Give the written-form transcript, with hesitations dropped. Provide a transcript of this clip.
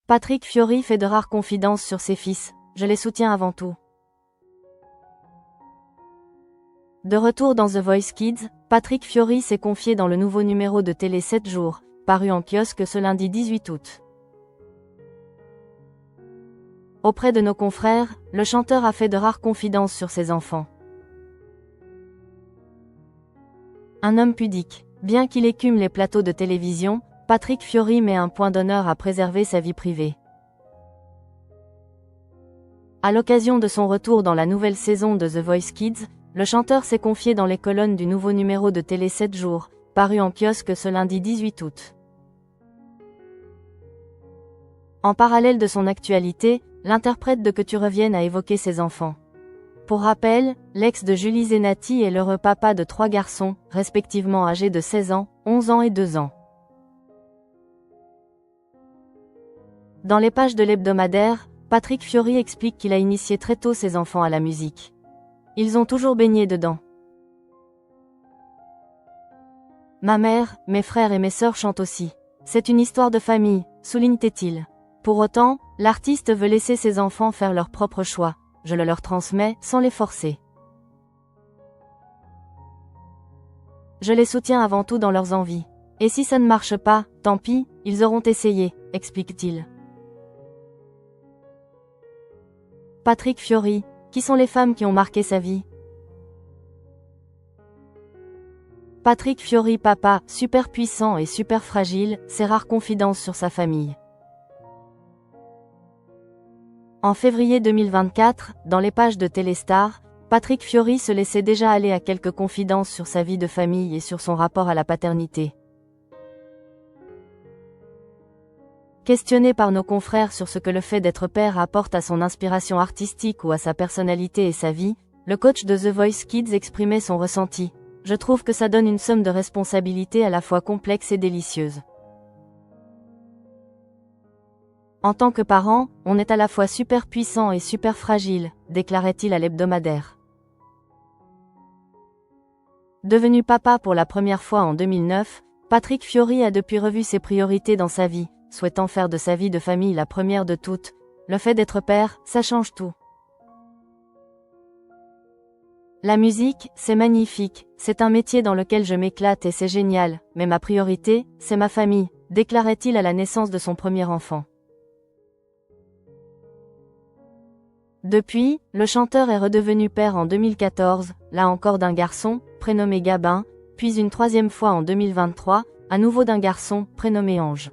Patrick Fiori fait de rares confidences sur ses fils, je les soutiens avant tout. De retour dans The Voice Kids, Patrick Fiori s'est confié dans le nouveau numéro de télé 7 jours, paru en kiosque ce lundi 18 août. Auprès de nos confrères, le chanteur a fait de rares confidences sur ses enfants. Un homme pudique. Bien qu'il écume les plateaux de télévision, Patrick Fiori met un point d'honneur à préserver sa vie privée. À l'occasion de son retour dans la nouvelle saison de The Voice Kids, le chanteur s'est confié dans les colonnes du nouveau numéro de télé 7 jours, paru en kiosque ce lundi 18 août. En parallèle de son actualité, l'interprète de Que tu reviennes a évoqué ses enfants. Pour rappel, l'ex de Julie Zenati est l'heureux papa de 3 garçons, respectivement âgés de 16 ans, 11 ans et 2 ans. Dans les pages de l'hebdomadaire, Patrick Fiori explique qu'il a initié très tôt ses enfants à la musique. Ils ont toujours baigné dedans. Ma mère, mes frères et mes sœurs chantent aussi. C'est une histoire de famille, souligne-t-il. Pour autant, l'artiste veut laisser ses enfants faire leur propre choix. Je le leur transmets, sans les forcer. Je les soutiens avant tout dans leurs envies. Et si ça ne marche pas, tant pis, ils auront essayé, explique-t-il. Patrick Fiori, qui sont les femmes qui ont marqué sa vie? Patrick Fiori papa, super puissant et super fragile, ses rares confidences sur sa famille. En février 2024, dans les pages de Téléstar, Patrick Fiori se laissait déjà aller à quelques confidences sur sa vie de famille et sur son rapport à la paternité. Questionné par nos confrères sur ce que le fait d'être père apporte à son inspiration artistique ou à sa personnalité et sa vie, le coach de The Voice Kids exprimait son ressenti. Je trouve que ça donne une somme de responsabilités à la fois complexe et délicieuse. En tant que parent, on est à la fois super puissant et super fragile, déclarait-il à l'hebdomadaire. Devenu papa pour la première fois en 2009, Patrick Fiori a depuis revu ses priorités dans sa vie, souhaitant faire de sa vie de famille la première de toutes. Le fait d'être père, ça change tout. La musique, c'est magnifique, c'est un métier dans lequel je m'éclate et c'est génial, mais ma priorité, c'est ma famille, déclarait-il à la naissance de son premier enfant. Depuis, le chanteur est redevenu père en 2014, là encore d'un garçon, prénommé Gabin, puis une troisième fois en 2023, à nouveau d'un garçon, prénommé Ange.